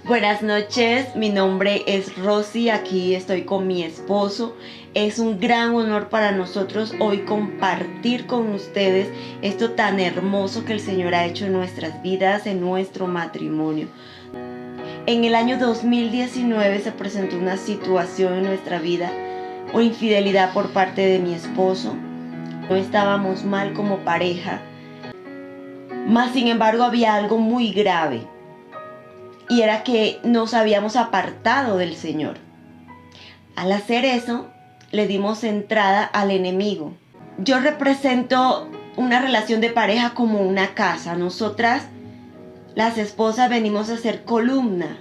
Buenas noches, mi nombre es Rosy, aquí estoy con mi esposo. Es un gran honor para nosotros hoy compartir con ustedes esto tan hermoso que el Señor ha hecho en nuestras vidas, en nuestro matrimonio. En el año 2019 se presentó una situación en nuestra vida, una infidelidad por parte de mi esposo. No estábamos mal como pareja, mas sin embargo había algo muy grave. Y era que nos habíamos apartado del Señor. Al hacer eso, le dimos entrada al enemigo. Yo represento una relación de pareja como una casa. Nosotras, las esposas, venimos a ser columna.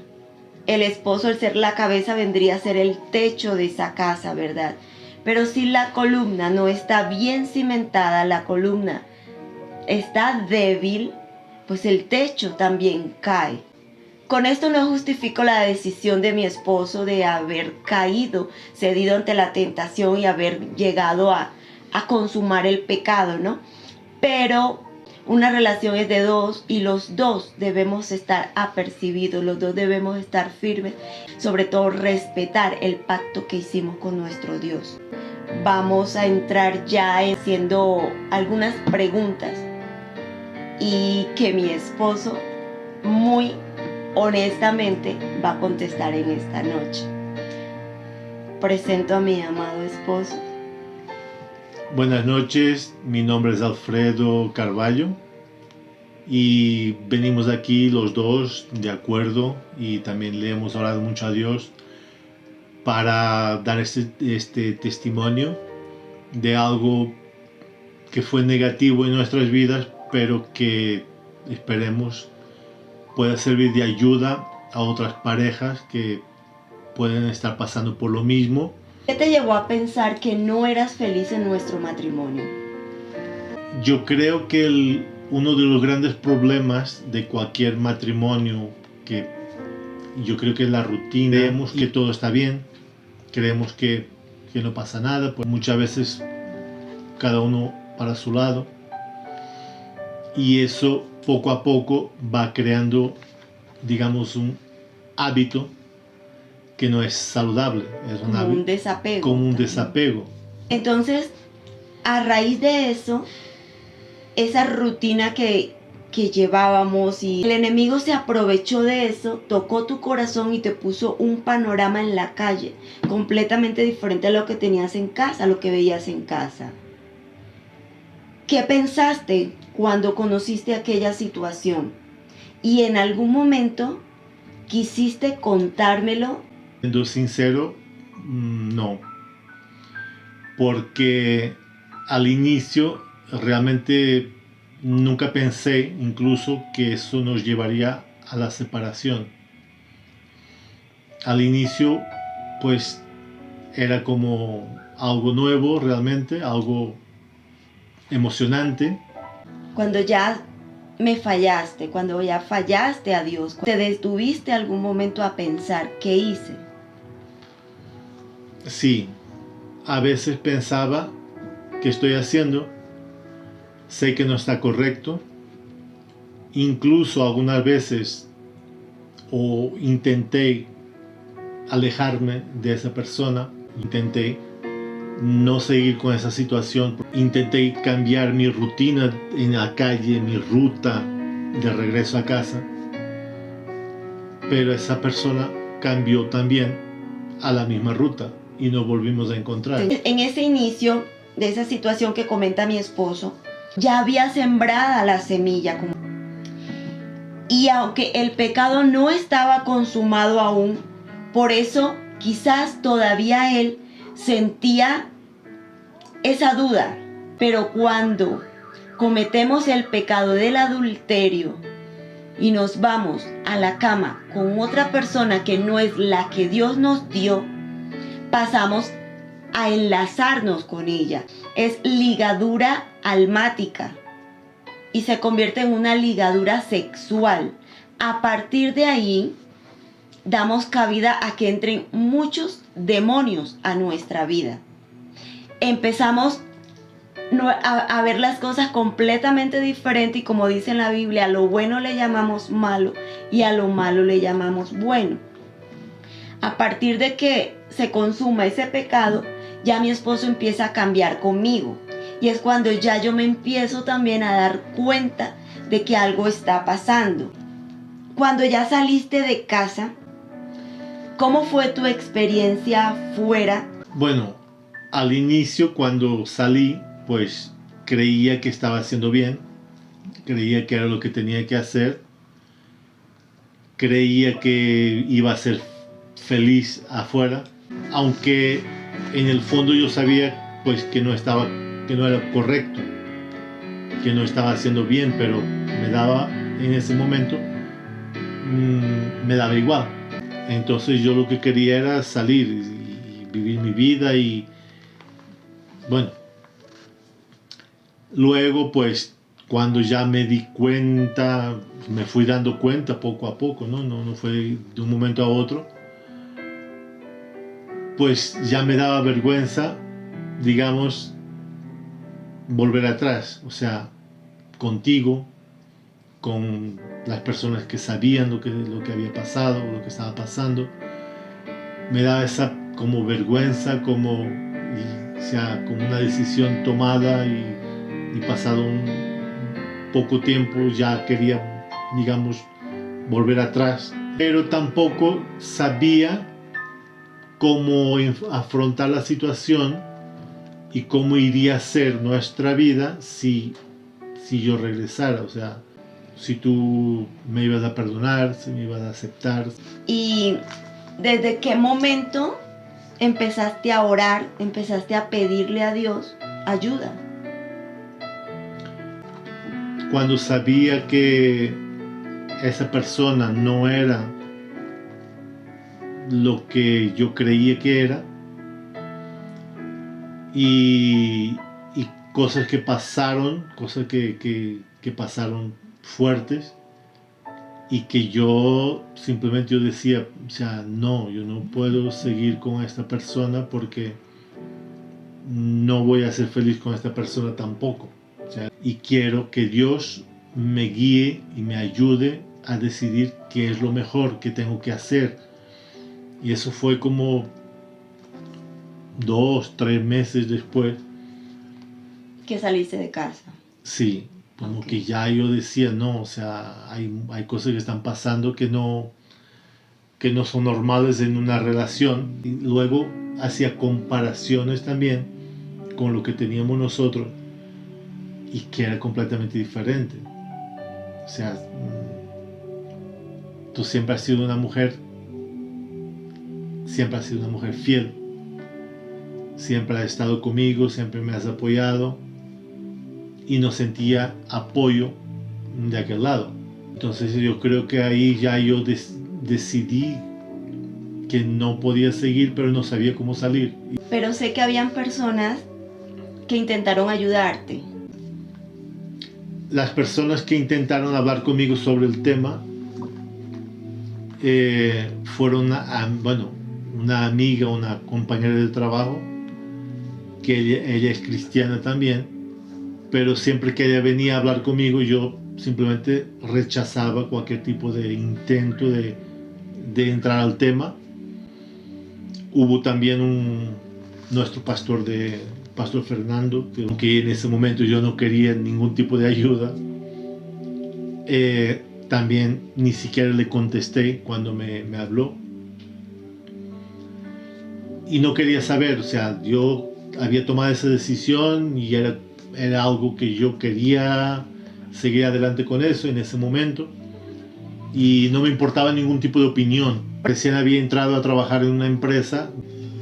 El esposo, al ser la cabeza, vendría a ser el techo de esa casa, ¿verdad? Pero si la columna no está bien cimentada, la columna está débil, pues el techo también cae. Con esto no justifico la decisión de mi esposo de haber caído, cedido ante la tentación y haber llegado a consumar el pecado, ¿no? Pero una relación es de dos y los dos debemos estar apercibidos, los dos debemos estar firmes, sobre todo respetar el pacto que hicimos con nuestro Dios. Vamos a entrar ya haciendo algunas preguntas y que mi esposo muy honestamente va a contestar en esta noche. Presento a mi amado esposo. Buenas noches, mi nombre es Alfredo Carvalho y venimos aquí los dos de acuerdo y también le hemos orado mucho a Dios para dar este testimonio de algo que fue negativo en nuestras vidas, pero que esperemos pueda servir de ayuda a otras parejas que pueden estar pasando por lo mismo. ¿Qué te llevó a pensar que no eras feliz en nuestro matrimonio? Yo creo que uno de los grandes problemas de cualquier matrimonio, que yo creo que es la rutina, creemos que todo está bien, creemos que no pasa nada, pues muchas veces cada uno para su lado, y eso poco a poco va creando, digamos, un hábito que no es saludable, es un desapego. Como un desapego. Entonces, a raíz de eso, esa rutina que llevábamos, y el enemigo se aprovechó de eso, tocó tu corazón y te puso un panorama en la calle completamente diferente a lo que tenías en casa, a lo que veías en casa. ¿Qué pensaste cuando conociste aquella situación? Y en algún momento quisiste contármelo. Siendo sincero, no. Porque al inicio realmente nunca pensé incluso que eso nos llevaría a la separación. Al inicio, pues, era como algo nuevo realmente, algo emocionante. Cuando ya me fallaste, cuando ya fallaste a Dios, ¿te detuviste algún momento a pensar qué hice? Sí, a veces pensaba qué estoy haciendo, sé que no está correcto, incluso algunas veces intenté alejarme de esa persona, intenté no seguir con esa situación, intenté cambiar mi rutina en la calle, mi ruta de regreso a casa, pero esa persona cambió también a la misma ruta y nos volvimos a encontrar. En ese inicio de esa situación que comenta mi esposo, ya había sembrada la semilla. Y aunque el pecado no estaba consumado aún, por eso quizás todavía él sentía esa duda. Pero cuando cometemos el pecado del adulterio y nos vamos a la cama con otra persona que no es la que Dios nos dio, pasamos a enlazarnos con ella. Es ligadura almática y se convierte en una ligadura sexual. A partir de ahí, damos cabida a que entren muchos demonios a nuestra vida. Empezamos a ver las cosas completamente diferente, y como dice en la Biblia, a lo bueno le llamamos malo y a lo malo le llamamos bueno. A partir de que se consuma ese pecado, ya mi esposo empieza a cambiar conmigo, y es cuando ya yo me empiezo también a dar cuenta de que algo está pasando. Cuando ya saliste de casa, ¿cómo fue tu experiencia fuera? Bueno, al inicio cuando salí, pues creía que estaba haciendo bien, creía que era lo que tenía que hacer, creía que iba a ser feliz afuera, aunque en el fondo yo sabía pues que no era correcto, que no estaba haciendo bien, pero me daba en ese momento, me daba igual. Entonces yo lo que quería era salir y vivir mi vida, y bueno, luego pues cuando ya me di cuenta, me fui dando cuenta poco a poco, no fue de un momento a otro, pues ya me daba vergüenza, digamos, volver atrás, o sea, contigo, con las personas que sabían lo que había pasado, lo que estaba pasando. Me daba esa como vergüenza, como una decisión tomada, y pasado un poco tiempo ya quería, digamos, volver atrás. Pero tampoco sabía cómo afrontar la situación y cómo iría a ser nuestra vida si yo regresara, o sea, si tú me ibas a perdonar, si me ibas a aceptar. ¿Y desde qué momento empezaste a orar, empezaste a pedirle a Dios ayuda? Cuando sabía que esa persona no era lo que yo creía que era, y cosas que pasaron, cosas que pasaron fuertes, y que yo simplemente yo decía, o sea, no, yo no puedo seguir con esta persona porque no voy a ser feliz con esta persona tampoco. O sea, y quiero que Dios me guíe y me ayude a decidir qué es lo mejor que tengo que hacer. Y eso fue como 2, 3 meses después. Que saliste de casa. Sí, como que ya yo decía, no, o sea, hay cosas que están pasando que no son normales en una relación. Y luego hacía comparaciones también con lo que teníamos nosotros, y que era completamente diferente. O sea, tú siempre has sido una mujer fiel, siempre has estado conmigo, siempre me has apoyado, y no sentía apoyo de aquel lado. Entonces yo creo que ahí ya yo decidí que no podía seguir, pero no sabía cómo salir. Pero sé que habían personas que intentaron ayudarte. Las personas que intentaron hablar conmigo sobre el tema fueron una amiga, una compañera de trabajo, que ella es cristiana también, pero siempre que ella venía a hablar conmigo, yo simplemente rechazaba cualquier tipo de intento de entrar al tema. Hubo también nuestro pastor Fernando, que aunque en ese momento yo no quería ningún tipo de ayuda, también ni siquiera le contesté cuando me habló, y no quería saber. O sea, yo había tomado esa decisión y era algo que yo quería seguir adelante con eso en ese momento, y no me importaba ningún tipo de opinión. Recién había entrado a trabajar en una empresa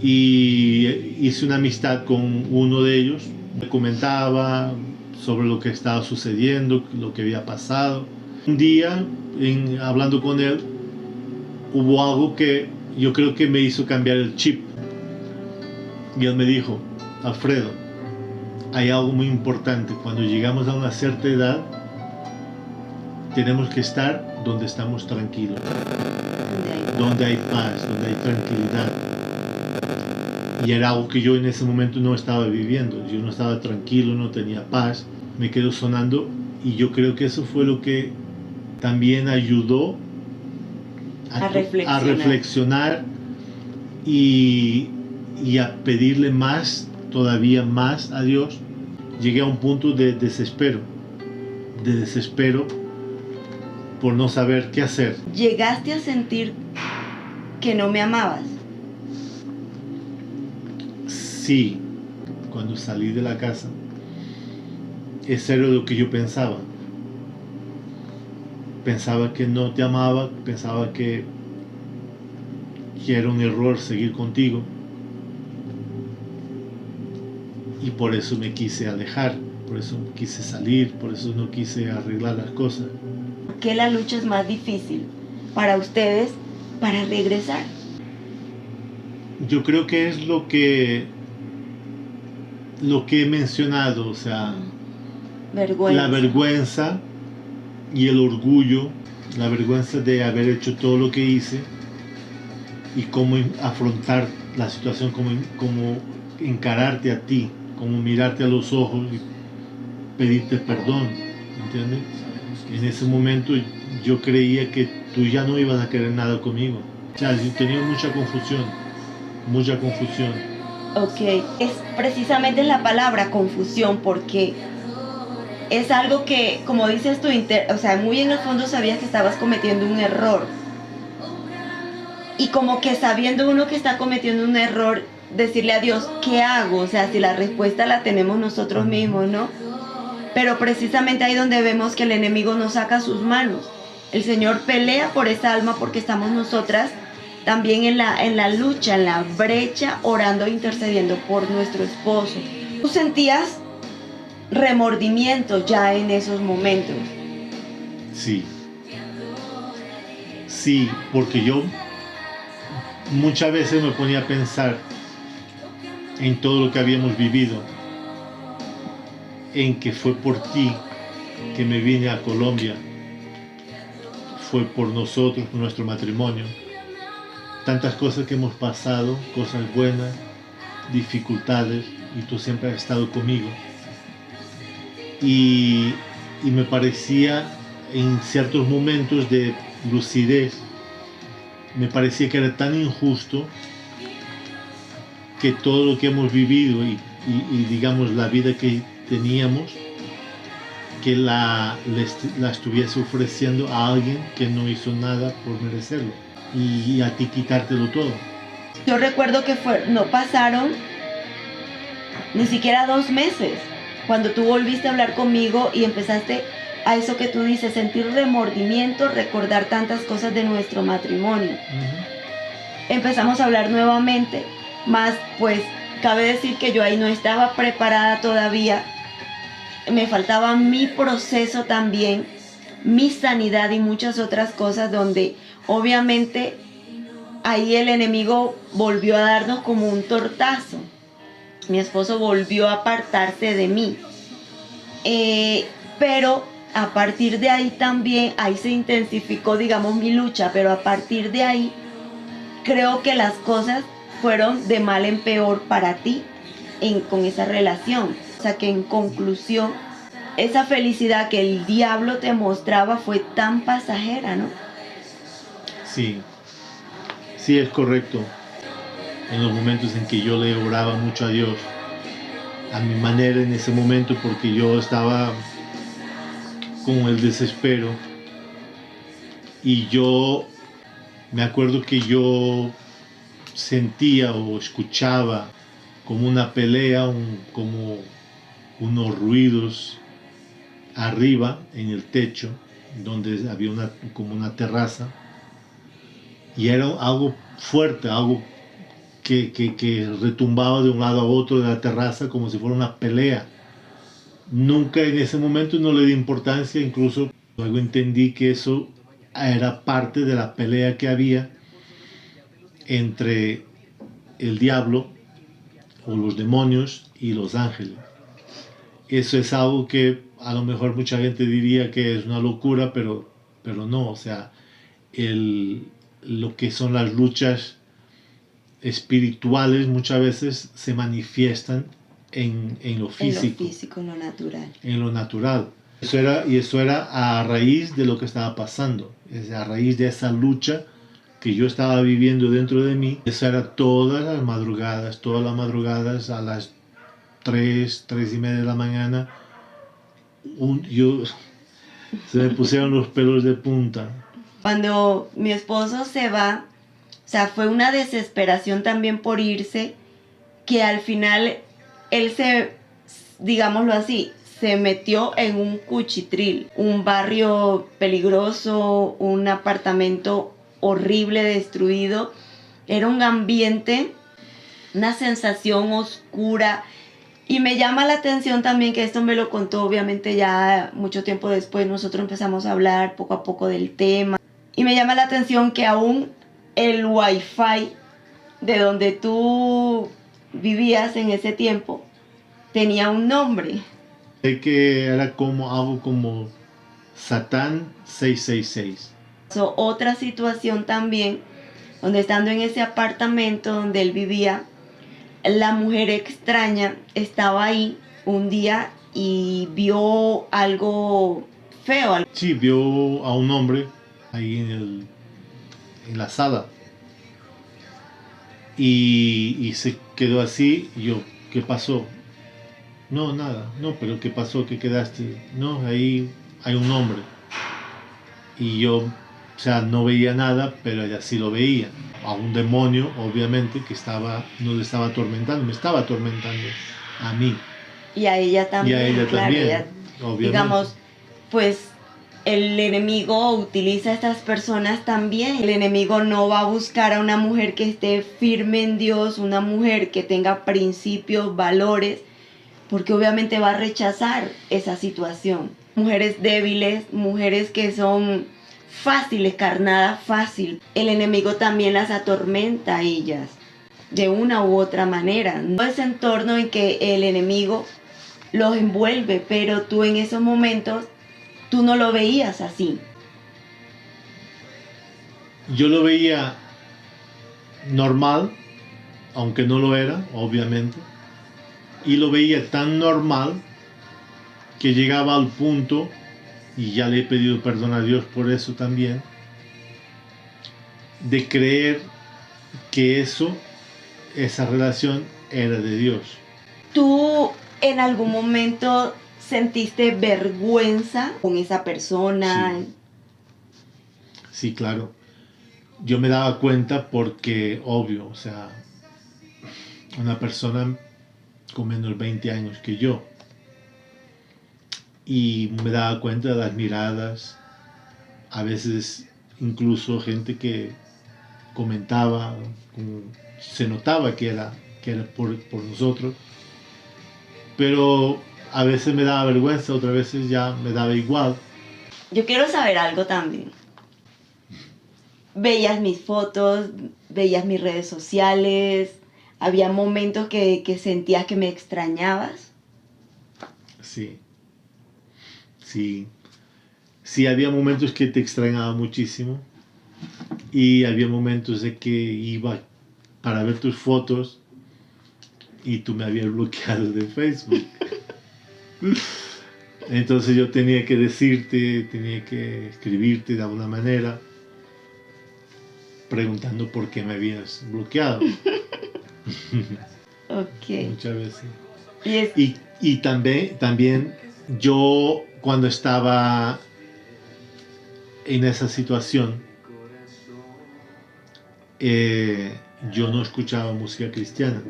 y hice una amistad con uno de ellos. Me comentaba sobre lo que estaba sucediendo, lo que había pasado. Un día, hablando con él, hubo algo que yo creo que me hizo cambiar el chip. Y él me dijo, Alfredo, hay algo muy importante. Cuando llegamos a una cierta edad, tenemos que estar donde estamos tranquilos, donde hay paz, donde hay tranquilidad. Y era algo que yo en ese momento no estaba viviendo. Yo no estaba tranquilo, no tenía paz. Me quedó sonando y yo creo que eso fue lo que también ayudó a reflexionar y a pedirle más, todavía más a Dios. Llegué a un punto de desespero por no saber qué hacer. ¿Llegaste a sentir que no me amabas? Sí, cuando salí de la casa, eso era lo que yo pensaba. Pensaba que no te amaba, pensaba que era un error seguir contigo. Y por eso me quise alejar, por eso quise salir, por eso no quise arreglar las cosas. ¿Por qué la lucha es más difícil para ustedes para regresar? Yo creo que es lo que he mencionado, o sea, vergüenza. La vergüenza y el orgullo, la vergüenza de haber hecho todo lo que hice y cómo afrontar la situación, cómo encararte a ti, cómo mirarte a los ojos y pedirte perdón, ¿entiendes? En ese momento yo creía que tú ya no ibas a querer nada conmigo. O sea, yo tenía mucha confusión. Ok, es precisamente la palabra confusión, porque es algo que, como dices tú, o sea, muy en el fondo sabías que estabas cometiendo un error. Y como que sabiendo uno que está cometiendo un error, decirle a Dios, ¿qué hago? O sea, si la respuesta la tenemos nosotros mismos, ¿no? Pero precisamente ahí donde vemos que el enemigo nos saca sus manos. El Señor pelea por esa alma porque estamos nosotras también en la lucha, en la brecha, orando e intercediendo por nuestro esposo. ¿Tú sentías remordimiento ya en esos momentos? Sí, porque yo muchas veces me ponía a pensar en todo lo que habíamos vivido, en que fue por ti que me vine a Colombia, fue por nosotros, por nuestro matrimonio, tantas cosas que hemos pasado, cosas buenas, dificultades, y tú siempre has estado conmigo. Y me parecía, en ciertos momentos de lucidez, me parecía que era tan injusto que todo lo que hemos vivido y digamos la vida que teníamos, que la estuviese ofreciendo a alguien que no hizo nada por merecerlo y a ti quitártelo todo. Yo recuerdo que no pasaron ni siquiera 2 meses cuando tú volviste a hablar conmigo y empezaste a eso que tú dices, sentir remordimiento, recordar tantas cosas de nuestro matrimonio. Empezamos a hablar nuevamente, más pues cabe decir que yo ahí no estaba preparada todavía, me faltaba mi proceso también, mi sanidad y muchas otras cosas donde obviamente ahí el enemigo volvió a darnos como un tortazo. Mi esposo volvió a apartarse de mí. Pero a partir de ahí también, ahí se intensificó, digamos, mi lucha, pero a partir de ahí creo que las cosas fueron de mal en peor para ti con esa relación. O sea que en conclusión, esa felicidad que el diablo te mostraba fue tan pasajera, ¿no? Sí, es correcto. En los momentos en que yo le oraba mucho a Dios, a mi manera en ese momento, porque yo estaba con el desespero, y yo me acuerdo que yo sentía o escuchaba como una pelea, como unos ruidos arriba en el techo, donde había como una terraza, y era algo fuerte, algo que retumbaba de un lado a otro de la terraza como si fuera una pelea. Nunca en ese momento no le di importancia, incluso luego entendí que eso era parte de la pelea que había entre el diablo o los demonios y los ángeles. Eso es algo que a lo mejor mucha gente diría que es una locura, pero no, o sea, lo que son las luchas espirituales muchas veces se manifiestan en lo físico. En lo físico, en lo natural. En lo natural. Eso era a raíz de lo que estaba pasando, es a raíz de esa lucha que yo estaba viviendo dentro de mí. Eso era todas las madrugadas a las 3:30 de la mañana. Se me pusieron los pelos de punta. Cuando mi esposo se va, o sea, fue una desesperación también por irse, que al final él digámoslo así, se metió en un cuchitril, un barrio peligroso, un apartamento horrible, destruido. Era un ambiente, una sensación oscura. Y me llama la atención también que esto me lo contó obviamente ya mucho tiempo después. Nosotros empezamos a hablar poco a poco del tema. Y me llama la atención que aún el wifi de donde tú vivías en ese tiempo tenía un nombre. Sé que era algo como Satán 666. Otra situación también, donde estando en ese apartamento donde él vivía, la mujer extraña estaba ahí un día y vio algo feo. Sí, vio a un hombre ahí en la sala. Y se quedó así. Y yo, ¿qué pasó? No, nada. No, pero ¿qué pasó? ¿Qué quedaste? No, ahí hay un hombre. Y yo, o sea, no veía nada, pero ella sí lo veía. A un demonio, obviamente, que no le estaba atormentando, me estaba atormentando a mí. Y a ella también. Y a ella claro, también, ella, obviamente. Digamos, pues el enemigo utiliza a estas personas también. El enemigo no va a buscar a una mujer que esté firme en Dios, una mujer que tenga principios, valores, porque obviamente va a rechazar esa situación. Mujeres débiles, mujeres que son fáciles, carnada fácil. El enemigo también las atormenta a ellas de una u otra manera. No es entorno en que el enemigo los envuelve, pero tú en esos momentos tú no lo veías así. Yo lo veía normal, aunque no lo era, obviamente. Y lo veía tan normal que llegaba al punto, y ya le he pedido perdón a Dios por eso también, de creer que esa relación era de Dios. ¿Tú en algún momento sentiste vergüenza con esa persona? Sí, claro. Yo me daba cuenta porque, obvio, o sea, una persona con menos de 20 años que yo. Y me daba cuenta de las miradas, a veces incluso gente que comentaba, se notaba que era por nosotros, pero a veces me daba vergüenza, otras veces ya me daba igual. Yo quiero saber algo también. Veías mis fotos, veías mis redes sociales, había momentos que sentías que me extrañabas. Sí, había momentos que te extrañaba muchísimo y había momentos de que iba para ver tus fotos y tú me habías bloqueado de Facebook. Entonces yo tenía que decirte, tenía que escribirte de alguna manera preguntando por qué me habías bloqueado. Ok. Muchas veces. Y también yo cuando estaba en esa situación, yo no escuchaba música cristiana.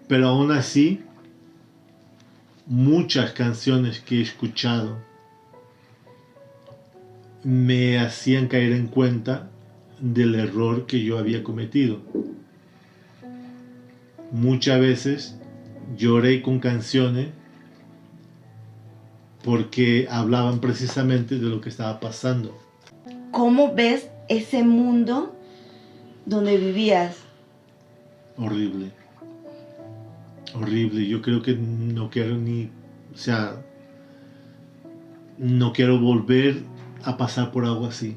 Pero aún así, muchas canciones que he escuchado me hacían caer en cuenta del error que yo había cometido. Muchas veces lloré con canciones porque hablaban precisamente de lo que estaba pasando. ¿Cómo ves ese mundo donde vivías? Horrible. Horrible. Yo creo que no quiero no quiero volver a pasar por algo así.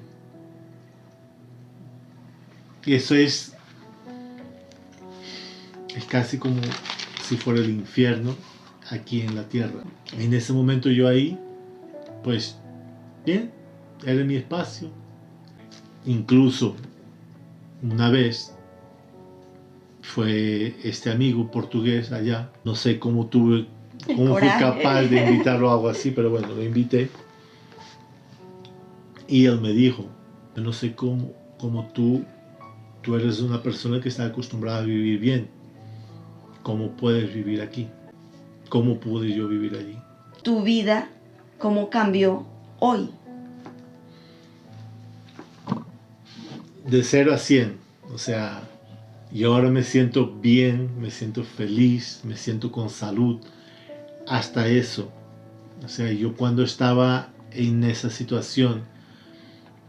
Eso es casi como si fuera el infierno aquí en la tierra. En ese momento yo ahí, pues, bien, era mi espacio. Incluso una vez fue este amigo portugués allá, no sé cómo fui capaz de invitarlo a algo así, pero bueno, lo invité. Y él me dijo, yo no sé cómo tú eres una persona que está acostumbrada a vivir bien, ¿cómo puedes vivir aquí? ¿Cómo pude yo vivir allí? Tu vida, ¿cómo cambió hoy? De 0 a 100, o sea, yo ahora me siento bien, me siento feliz, me siento con salud, hasta eso. O sea, yo cuando estaba en esa situación,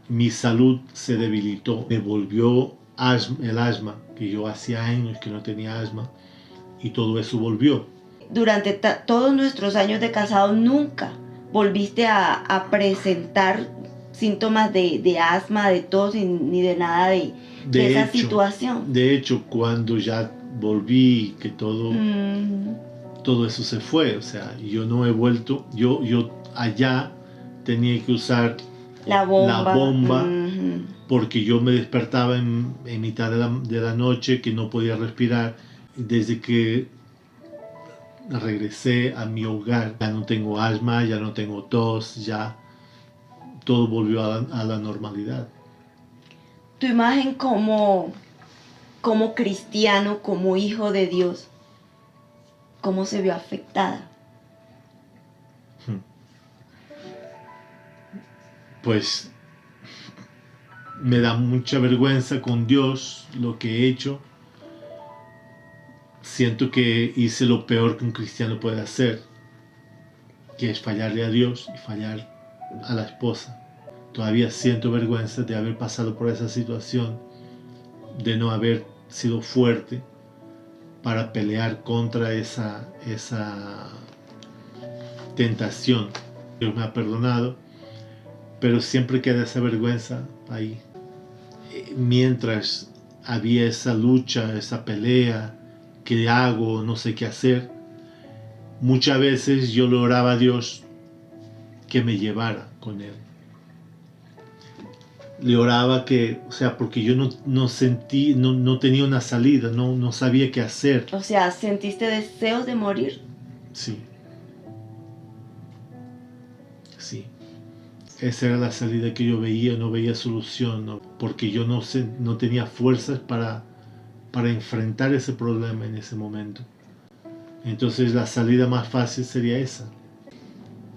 mi salud se debilitó, me volvió el asma, que yo hacía años que no tenía asma, y todo eso volvió. Durante todos nuestros años de casado nunca volviste a presentar síntomas de asma, de tos, ni de nada de esa situación. De hecho, cuando ya volví, que todo eso se fue, o sea, yo no he vuelto, yo allá tenía que usar la bomba. Porque yo me despertaba en mitad de la noche, que no podía respirar. Desde que regresé a mi hogar, ya no tengo asma, ya no tengo tos, ya todo volvió a la normalidad. Tu imagen como cristiano, como hijo de Dios, ¿cómo se vio afectada? Pues me da mucha vergüenza con Dios lo que he hecho. Siento que hice lo peor que un cristiano puede hacer, que es fallarle a Dios y fallar a la esposa. Todavía siento vergüenza de haber pasado por esa situación, de no haber sido fuerte para pelear contra esa tentación. Dios me ha perdonado, pero siempre queda esa vergüenza ahí. Mientras había esa lucha, esa pelea, ¿qué hago? No sé qué hacer. Muchas veces yo le oraba a Dios que me llevara con Él. Le oraba que, o sea, porque yo no tenía una salida, no sabía qué hacer. O sea, ¿sentiste deseos de morir? Sí. Sí. Esa era la salida que yo veía, no veía solución, ¿no? Porque yo no tenía fuerzas para enfrentar ese problema en ese momento. Entonces la salida más fácil sería esa.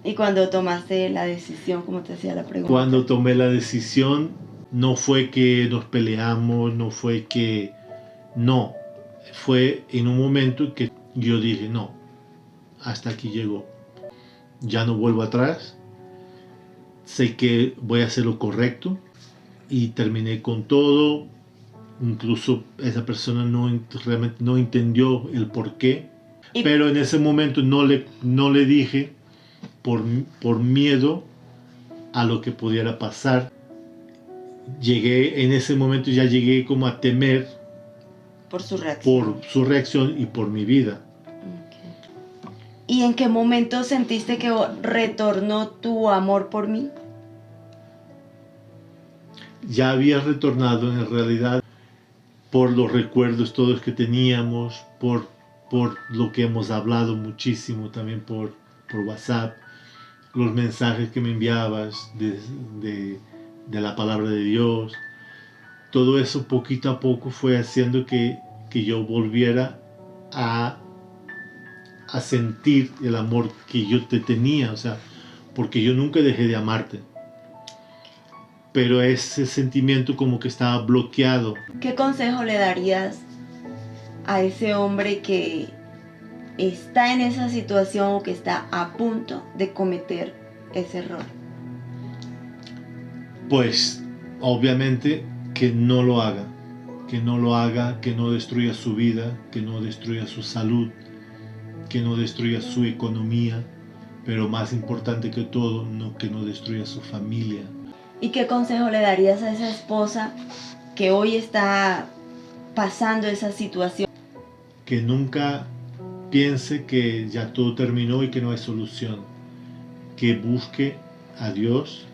¿Y cuando tomaste la decisión, cómo te hacía la pregunta? Cuando tomé la decisión, no fue que nos peleamos, no fue que... No, fue en un momento que yo dije, no, hasta aquí llegó. Ya no vuelvo atrás. Sé que voy a hacer lo correcto. Y terminé con todo. Incluso esa persona realmente no entendió el por qué. Pero en ese momento no le dije por miedo a lo que pudiera pasar. En ese momento ya llegué como a temer por su reacción y por mi vida. Okay. ¿Y en qué momento sentiste que retornó tu amor por mí? Ya había retornado en realidad por los recuerdos todos que teníamos, por lo que hemos hablado muchísimo también por WhatsApp, los mensajes que me enviabas de la palabra de Dios. Todo eso poquito a poco fue haciendo que yo volviera a sentir el amor que yo te tenía, o sea, porque yo nunca dejé de amarte. Pero ese sentimiento como que estaba bloqueado. ¿Qué consejo le darías a ese hombre que está en esa situación o que está a punto de cometer ese error? Pues obviamente que no lo haga, que no destruya su vida, que no destruya su salud, que no destruya su economía, pero más importante que todo, que no destruya su familia. ¿Y qué consejo le darías a esa esposa que hoy está pasando esa situación? que nunca piense que ya todo terminó y que no hay solución, que busque a Dios,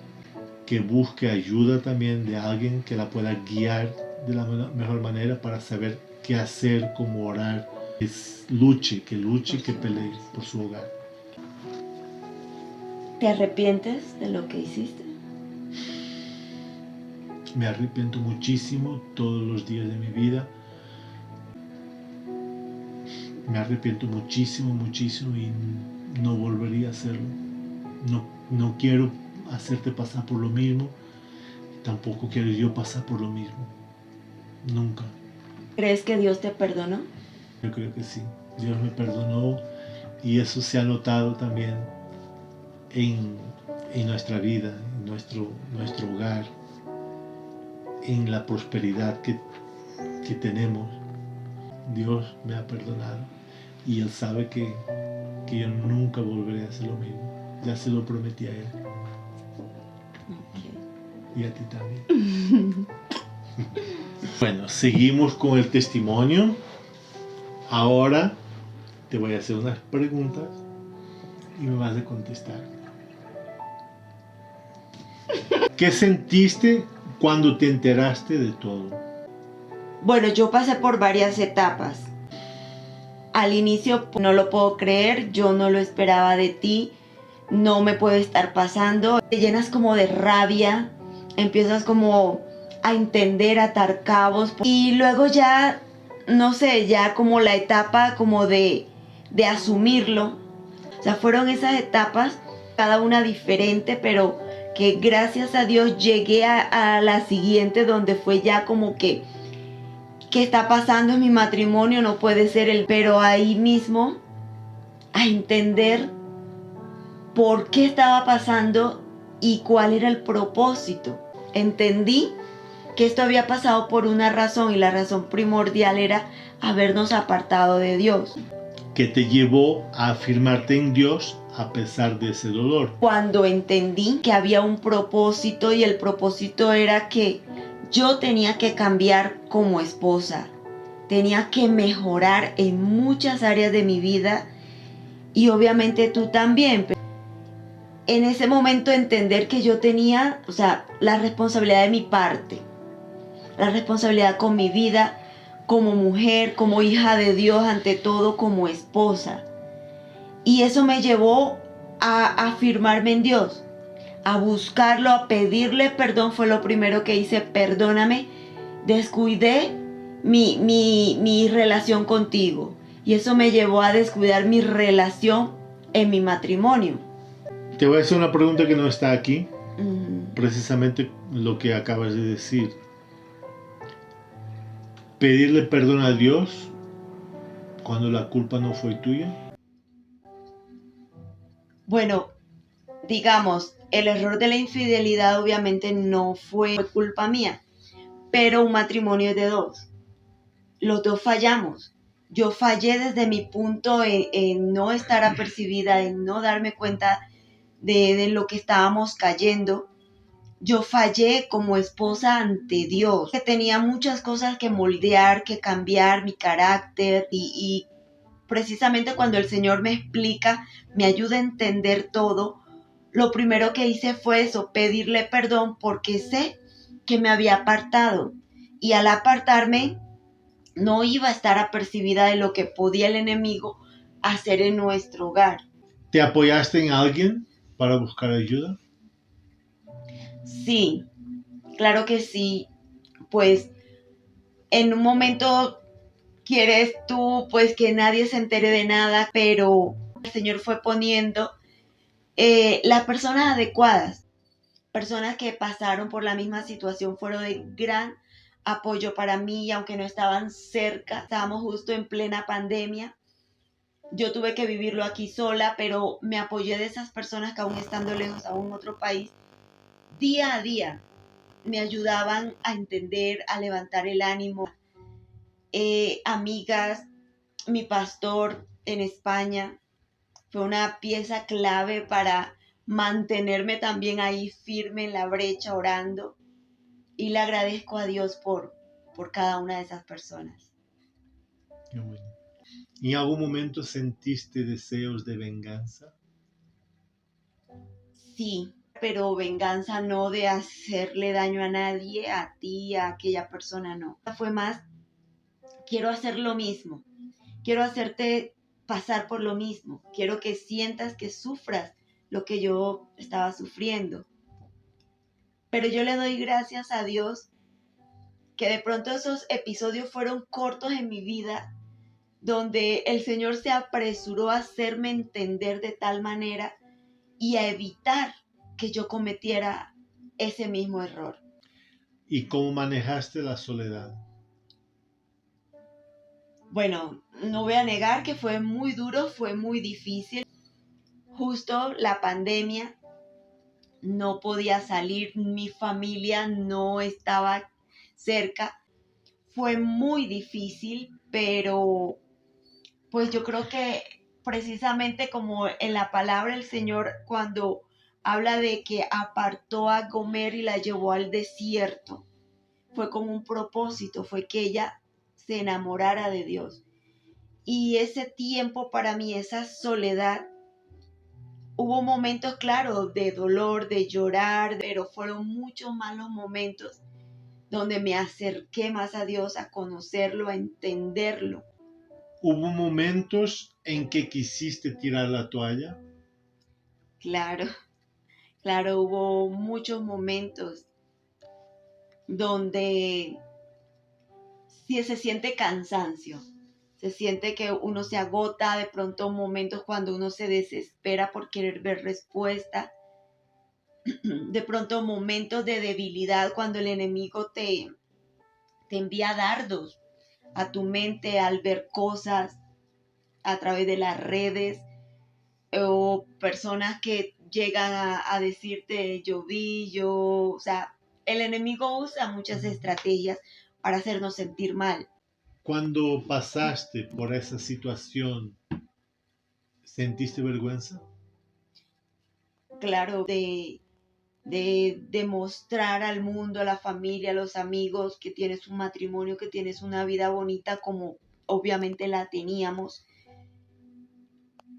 que busque ayuda también de alguien que la pueda guiar de la mejor manera para saber qué hacer, cómo orar, que luche, que pelee por su hogar. ¿Te arrepientes de lo que hiciste? Me arrepiento muchísimo todos los días de mi vida. Me arrepiento muchísimo, muchísimo y no volvería a hacerlo. No quiero hacerte pasar por lo mismo. Tampoco quiero yo pasar por lo mismo. Nunca. ¿Crees que Dios te perdonó? Yo creo que sí. Dios me perdonó y eso se ha notado también en nuestra vida, en nuestro hogar, en la prosperidad que tenemos. Dios me ha perdonado y Él sabe que yo nunca volveré a hacer lo mismo. Ya se lo prometí a Él. Okay. Y a ti también. Bueno, seguimos con el testimonio. Ahora te voy a hacer unas preguntas y me vas a contestar. ¿Qué sentiste cuando te enteraste de todo? Bueno, yo pasé por varias etapas. Al inicio no lo puedo creer, yo no lo esperaba de ti, no me puede estar pasando. Te llenas como de rabia, empiezas como a entender, a atar cabos y luego ya, no sé, ya como la etapa como de asumirlo. O sea, fueron esas etapas, cada una diferente, pero que gracias a Dios llegué a la siguiente donde fue ya como que ¿qué está pasando en mi matrimonio? No puede ser pero ahí mismo a entender por qué estaba pasando y cuál era el propósito. Entendí que esto había pasado por una razón y la razón primordial era habernos apartado de Dios. ¿Qué te llevó a afirmarte en Dios a pesar de ese dolor? Cuando entendí que había un propósito y el propósito era que yo tenía que cambiar como esposa, tenía que mejorar en muchas áreas de mi vida y obviamente tú también. En ese momento entender que yo tenía, o sea, la responsabilidad de mi parte, la responsabilidad con mi vida, como mujer, como hija de Dios, ante todo como esposa. Y eso me llevó a afirmarme en Dios, a buscarlo, a pedirle perdón. Fue lo primero que hice, perdóname, descuidé mi relación contigo. Y eso me llevó a descuidar mi relación en mi matrimonio. Te voy a hacer una pregunta que no está aquí, precisamente lo que acabas de decir. ¿Pedirle perdón a Dios cuando la culpa no fue tuya? Bueno, digamos, el error de la infidelidad obviamente no fue culpa mía, pero un matrimonio es de dos. Los dos fallamos. Yo fallé desde mi punto en no estar apercibida, en no darme cuenta de lo que estábamos cayendo. Yo fallé como esposa ante Dios, que tenía muchas cosas que moldear, que cambiar mi carácter y precisamente cuando el Señor me explica, me ayuda a entender todo, lo primero que hice fue eso, pedirle perdón porque sé que me había apartado y al apartarme no iba a estar apercibida de lo que podía el enemigo hacer en nuestro hogar. ¿Te apoyaste en alguien para buscar ayuda? Sí, claro que sí, pues en un momento quieres tú pues que nadie se entere de nada, pero el Señor fue poniendo las personas adecuadas, personas que pasaron por la misma situación, fueron de gran apoyo para mí y aunque no estaban cerca, estábamos justo en plena pandemia. Yo tuve que vivirlo aquí sola, pero me apoyé de esas personas que aún estando lejos, aún en otro país, día a día me ayudaban a entender, a levantar el ánimo. Amigas, mi pastor en España fue una pieza clave para mantenerme también ahí firme en la brecha orando y le agradezco a Dios por cada una de esas personas. Qué bueno. ¿En algún momento sentiste deseos de venganza? Sí, pero venganza no de hacerle daño a nadie, a ti, a aquella persona, no. Fue más, quiero hacer lo mismo, quiero hacerte pasar por lo mismo, quiero que sientas que sufras lo que yo estaba sufriendo. Pero yo le doy gracias a Dios que de pronto esos episodios fueron cortos en mi vida, donde el Señor se apresuró a hacerme entender de tal manera y a evitar que yo cometiera ese mismo error. ¿Y cómo manejaste la soledad? Bueno, no voy a negar que fue muy duro, fue muy difícil. Justo la pandemia, no podía salir, mi familia no estaba cerca. Fue muy difícil, pero pues yo creo que precisamente como en la palabra del Señor cuando habla de que apartó a Gomer y la llevó al desierto, fue con un propósito, fue que ella se enamorara de Dios. Y ese tiempo para mí, esa soledad, hubo momentos, claro, de dolor, de llorar, pero fueron muchos malos momentos donde me acerqué más a Dios, a conocerlo, a entenderlo. ¿Hubo momentos en que quisiste tirar la toalla? Claro, claro, hubo muchos momentos donde sí se siente cansancio, se siente que uno se agota, de pronto momentos cuando uno se desespera por querer ver respuesta, de pronto momentos de debilidad cuando el enemigo te envía dardos a tu mente al ver cosas a través de las redes o personas que llegan a decirte yo vi, yo, o sea, el enemigo usa muchas estrategias para hacernos sentir mal. Cuando pasaste por esa situación, ¿sentiste vergüenza? Claro, de demostrar al mundo, a la familia, a los amigos que tienes un matrimonio, que tienes una vida bonita como obviamente la teníamos,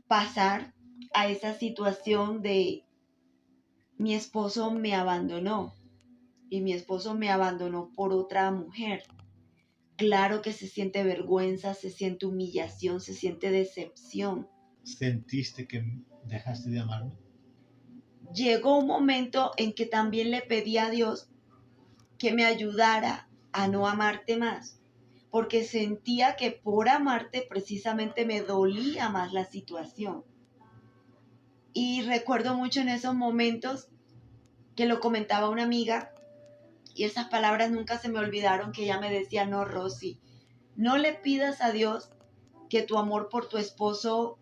pasar a esa situación de mi esposo me abandonó y mi esposo me abandonó por otra mujer. Claro que se siente vergüenza, se siente humillación, se siente decepción. ¿Sentiste que dejaste de amarme? Llegó un momento en que también le pedí a Dios que me ayudara a no amarte más, porque sentía que por amarte precisamente me dolía más la situación. Y recuerdo mucho en esos momentos que lo comentaba una amiga y esas palabras nunca se me olvidaron, que ella me decía, no, Rosy, no le pidas a Dios que tu amor por tu esposo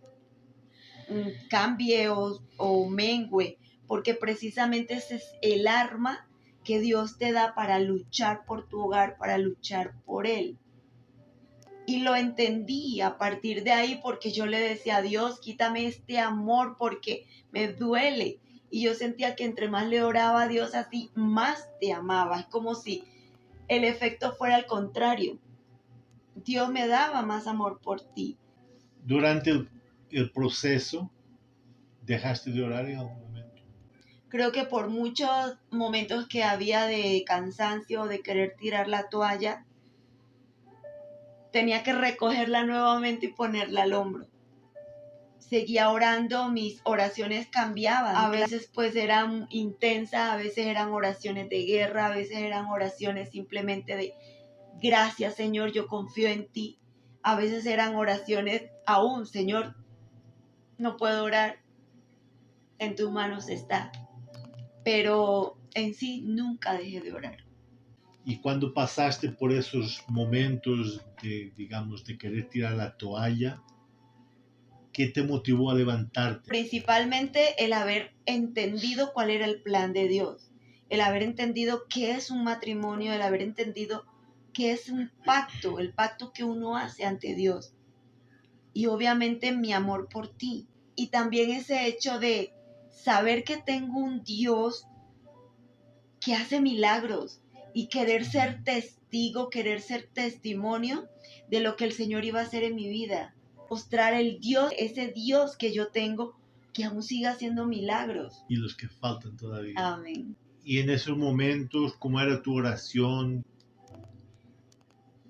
cambie o mengue, porque precisamente ese es el arma que Dios te da para luchar por tu hogar, para luchar por él. Y lo entendí a partir de ahí porque yo le decía a Dios, quítame este amor porque me duele. Y yo sentía que entre más le oraba a Dios así, más te amaba. Es como si el efecto fuera al contrario. Dios me daba más amor por ti. Durante el proceso, ¿dejaste de orar en algún momento? Creo que por muchos momentos que había de cansancio, de querer tirar la toalla, tenía que recogerla nuevamente y ponerla al hombro. Seguía orando, mis oraciones cambiaban. A veces pues eran intensas, a veces eran oraciones de guerra, a veces eran oraciones simplemente de gracias Señor, yo confío en ti. A veces eran oraciones aún, Señor, no puedo orar, en tus manos está. Pero en sí nunca dejé de orar. Y cuando pasaste por esos momentos de, digamos, de querer tirar la toalla, ¿qué te motivó a levantarte? Principalmente el haber entendido cuál era el plan de Dios, el haber entendido qué es un matrimonio, el haber entendido qué es un pacto, el pacto que uno hace ante Dios. Y obviamente mi amor por ti. Y también ese hecho de saber que tengo un Dios que hace milagros y querer ser testigo, querer ser testimonio de lo que el Señor iba a hacer en mi vida. mostrar el Dios, ese Dios que yo tengo, que aún siga haciendo milagros. Y los que faltan todavía. Amén. Y en esos momentos, ¿cómo era tu oración?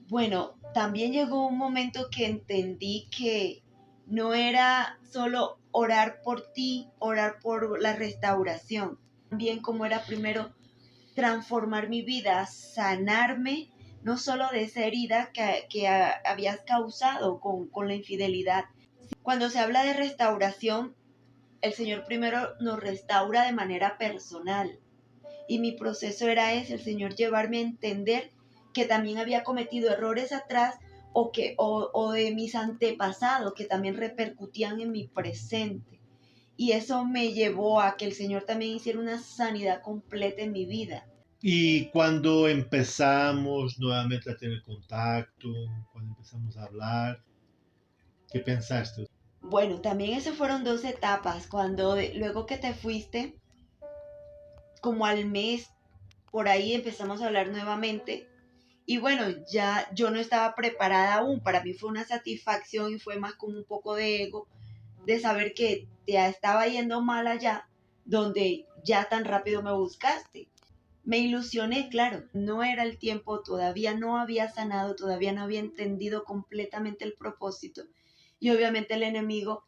Bueno, también llegó un momento que entendí que no era solo orar por ti, orar por la restauración, también como era primero transformar mi vida, sanarme, no solo de esa herida que habías causado con la infidelidad. Cuando se habla de restauración, el Señor primero nos restaura de manera personal. Y mi proceso era ese, el Señor llevarme a entender que también había cometido errores atrás o de mis antepasados que también repercutían en mi presente. Y eso me llevó a que el Señor también hiciera una sanidad completa en mi vida. Y cuando empezamos nuevamente a tener contacto, cuando empezamos a hablar, ¿qué pensaste? Bueno, también esas fueron dos etapas. Luego que te fuiste, como al mes, por ahí empezamos a hablar nuevamente. Y bueno, ya yo no estaba preparada aún. Para mí fue una satisfacción y fue más como un poco de ego de saber que te estaba yendo mal allá, donde ya tan rápido me buscaste. Me ilusioné, claro, no era el tiempo, todavía no había sanado, todavía no había entendido completamente el propósito. Y obviamente el enemigo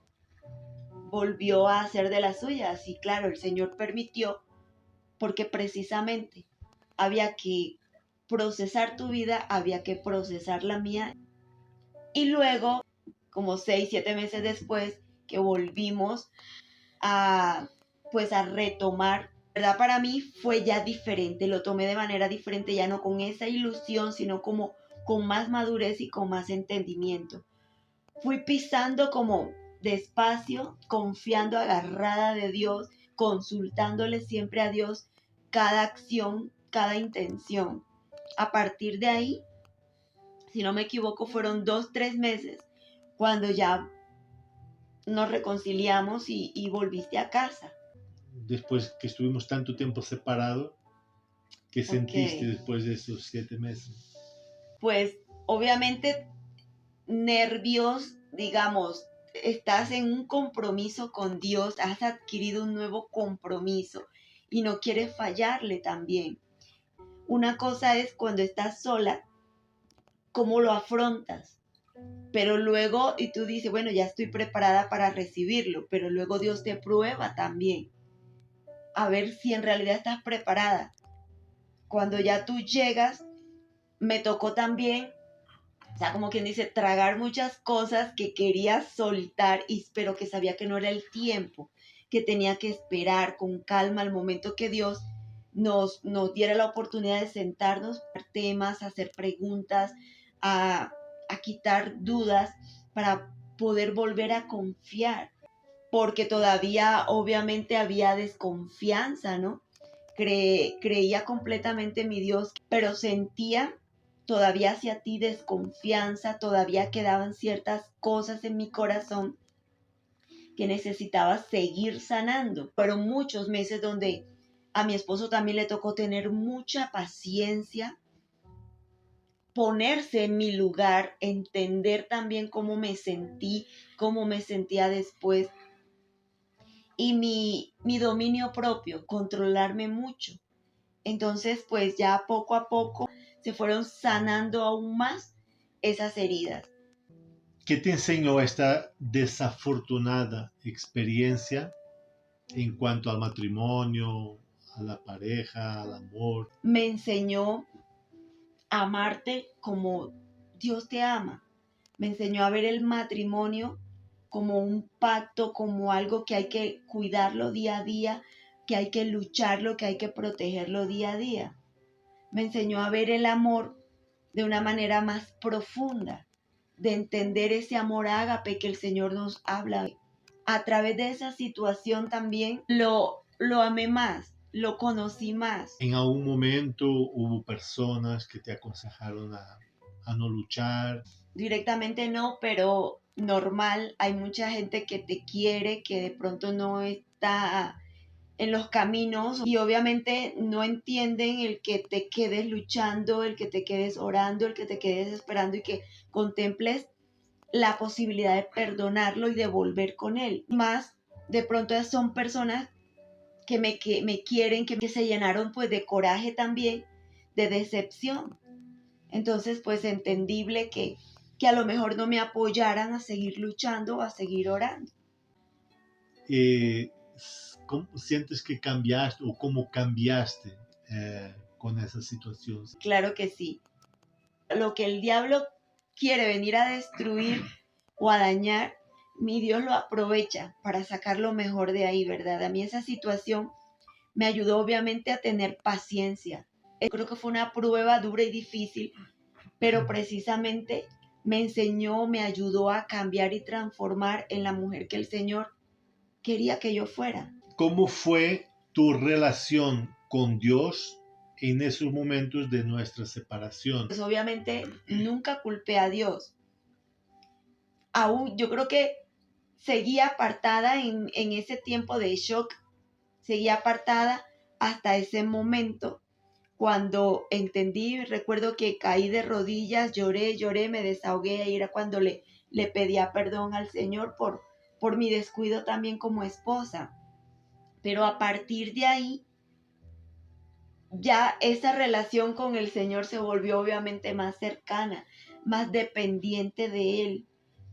volvió a hacer de las suyas. Y claro, el Señor permitió, porque precisamente había que procesar tu vida, había que procesar la mía. Y luego, como 6, 7 meses después, que volvimos a, pues a retomar, ¿verdad? Para mí fue ya diferente, lo tomé de manera diferente, ya no con esa ilusión, sino como con más madurez y con más entendimiento. Fui pisando como despacio, confiando, agarrada de Dios, consultándole siempre a Dios cada acción, cada intención. A partir de ahí, si no me equivoco, fueron 2, 3 meses cuando ya nos reconciliamos y volviste a casa. Después que estuvimos tanto tiempo separados, ¿qué sentiste Ok. después de esos 7 meses? Pues obviamente nervios, digamos, estás en un compromiso con Dios, has adquirido un nuevo compromiso y no quieres fallarle también. Una cosa es cuando estás sola, cómo lo afrontas, pero luego, y tú dices, bueno, ya estoy preparada para recibirlo, pero luego Dios te prueba también, a ver si en realidad estás preparada. Cuando ya tú llegas, me tocó también, o sea, como quien dice, tragar muchas cosas que quería soltar, pero que sabía que no era el tiempo, que tenía que esperar con calma al momento que Dios nos diera la oportunidad de sentarnos, temas, hacer preguntas, a, a quitar dudas para poder volver a confiar, porque todavía obviamente había desconfianza, ¿no? Creía completamente en mi Dios, pero sentía todavía hacia ti desconfianza, todavía quedaban ciertas cosas en mi corazón que necesitaba seguir sanando. Fueron muchos meses donde a mi esposo también le tocó tener mucha paciencia, ponerse en mi lugar, entender también cómo me sentí, cómo me sentía después. Y mi dominio propio, controlarme mucho. Entonces, pues ya poco a poco se fueron sanando aún más esas heridas. ¿Qué te enseñó esta desafortunada experiencia en cuanto al matrimonio, a la pareja, al amor? Me enseñó a amarte como Dios te ama. Me enseñó a ver el matrimonio como un pacto, como algo que hay que cuidarlo día a día, que hay que lucharlo, que hay que protegerlo día a día. Me enseñó a ver el amor de una manera más profunda, de entender ese amor ágape que el Señor nos habla. A través de esa situación también lo amé más, lo conocí más. En algún momento hubo personas que te aconsejaron a no luchar. Directamente no, pero normal, hay mucha gente que te quiere, que de pronto no está en los caminos y obviamente no entienden el que te quedes luchando, el que te quedes orando, el que te quedes esperando y que contemples la posibilidad de perdonarlo y de volver con él. Más de pronto son personas que me quieren, que se llenaron pues de coraje también, de decepción. Entonces pues entendible que a lo mejor no me apoyaran a seguir luchando o a seguir orando. ¿Cómo sientes que cambiaste o cómo cambiaste con esa situación? Claro que sí. Lo que el diablo quiere venir a destruir o a dañar, mi Dios lo aprovecha para sacar lo mejor de ahí, ¿verdad? A mí esa situación me ayudó obviamente a tener paciencia. Creo que fue una prueba dura y difícil, pero precisamente me enseñó, me ayudó a cambiar y transformar en la mujer que el Señor quería que yo fuera. ¿Cómo fue tu relación con Dios en esos momentos de nuestra separación? Pues obviamente nunca culpé a Dios. Aún yo creo que seguía apartada en ese tiempo de shock, seguía apartada hasta ese momento cuando entendí. Recuerdo que caí de rodillas, lloré, me desahogué, y era cuando le pedía perdón al Señor por mi descuido también como esposa. Pero a partir de ahí, ya esa relación con el Señor se volvió obviamente más cercana, más dependiente de Él,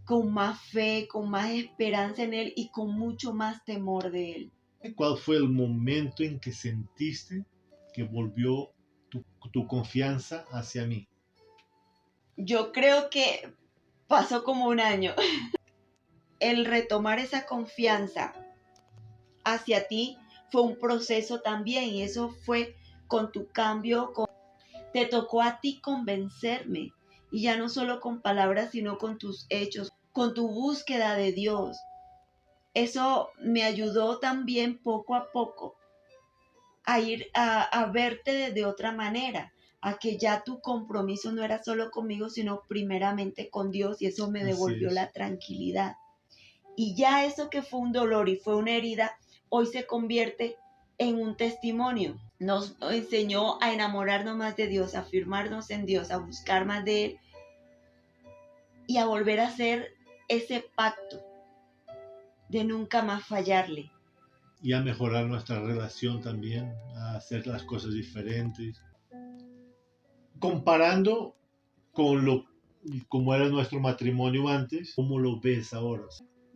con más fe, con más esperanza en Él y con mucho más temor de Él. ¿Cuál fue el momento en que sentiste que volvió tu confianza hacia mí? Yo creo que pasó como un año. El retomar esa confianza hacia ti fue un proceso también, y eso fue con tu cambio. Te tocó a ti convencerme, y ya no solo con palabras, sino con tus hechos, con tu búsqueda de Dios. Eso me ayudó también poco a poco a ir a verte de otra manera, a que ya tu compromiso no era solo conmigo, sino primeramente con Dios, y eso me devolvió la tranquilidad. Y ya eso que fue un dolor y fue una herida, hoy se convierte en un testimonio. Nos enseñó a enamorarnos más de Dios, a afirmarnos en Dios, a buscar más de Él y a volver a hacer ese pacto de nunca más fallarle. Y a mejorar nuestra relación también, a hacer las cosas diferentes. Comparando con como era nuestro matrimonio antes, ¿cómo lo ves ahora?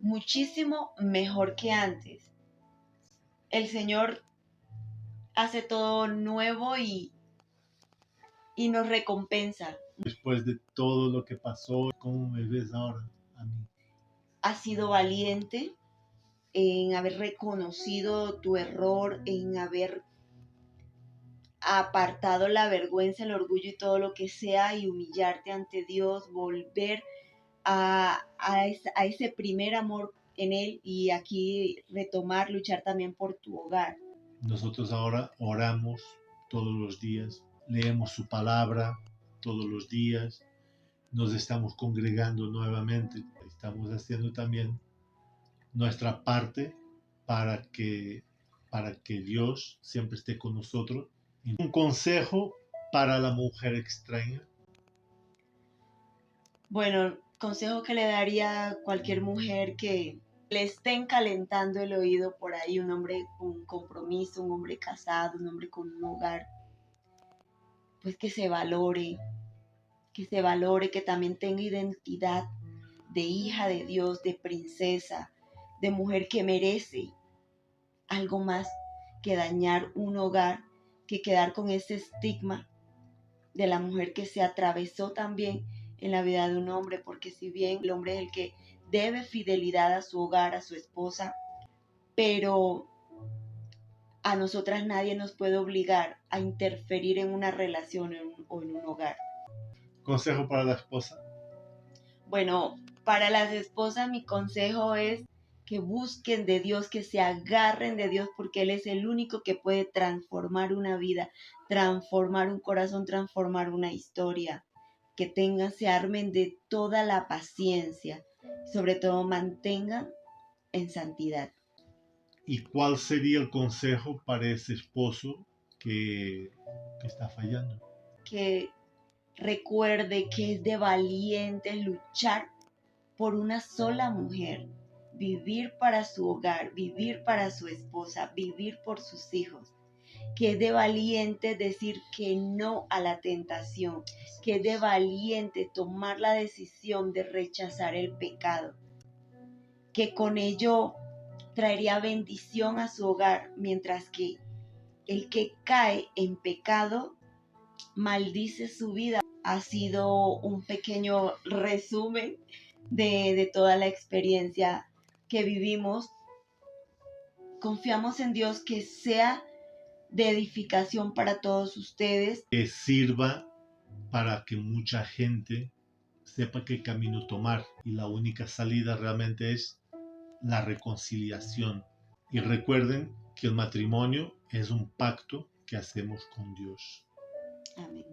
Muchísimo mejor que antes. El Señor hace todo nuevo y nos recompensa. Después de todo lo que pasó, ¿cómo me ves ahora a mí? Has sido valiente en haber reconocido tu error, en haber apartado la vergüenza, el orgullo y todo lo que sea, y humillarte ante Dios, volver a ese primer amor en Él, y aquí retomar, luchar también por tu hogar. Nosotros ahora oramos todos los días, leemos su palabra todos los días, nos estamos congregando nuevamente, estamos haciendo también nuestra parte para que, para que Dios siempre esté con nosotros. Un consejo para la mujer extraña. Bueno, consejo que le daría a cualquier mujer que le estén calentando el oído por ahí, un hombre con un compromiso, un hombre casado, un hombre con un hogar, pues que se valore, que también tenga identidad de hija de Dios, de princesa, de mujer que merece algo más que dañar un hogar, que quedar con ese estigma de la mujer que se atravesó también en la vida de un hombre, porque si bien el hombre es el que debe fidelidad a su hogar, a su esposa, pero a nosotras nadie nos puede obligar a interferir en una relación o en un hogar. Consejo para la esposa. Bueno, para las esposas mi consejo es que busquen de Dios, que se agarren de Dios, porque Él es el único que puede transformar una vida, transformar un corazón, transformar una historia. Que tengan, se armen de toda la paciencia, sobre todo mantengan en santidad. ¿Y cuál sería el consejo para ese esposo que está fallando? Que recuerde que es de valientes luchar por una sola mujer, vivir para su hogar, vivir para su esposa, vivir por sus hijos. Que es de valiente decir que no a la tentación, que es de valiente tomar la decisión de rechazar el pecado, que con ello traería bendición a su hogar, mientras que el que cae en pecado maldice su vida. Ha sido un pequeño resumen de toda la experiencia que vivimos. Confiamos en Dios que sea de edificación para todos ustedes. Que sirva para que mucha gente sepa qué camino tomar. Y la única salida realmente es la reconciliación. Y recuerden que el matrimonio es un pacto que hacemos con Dios. Amén.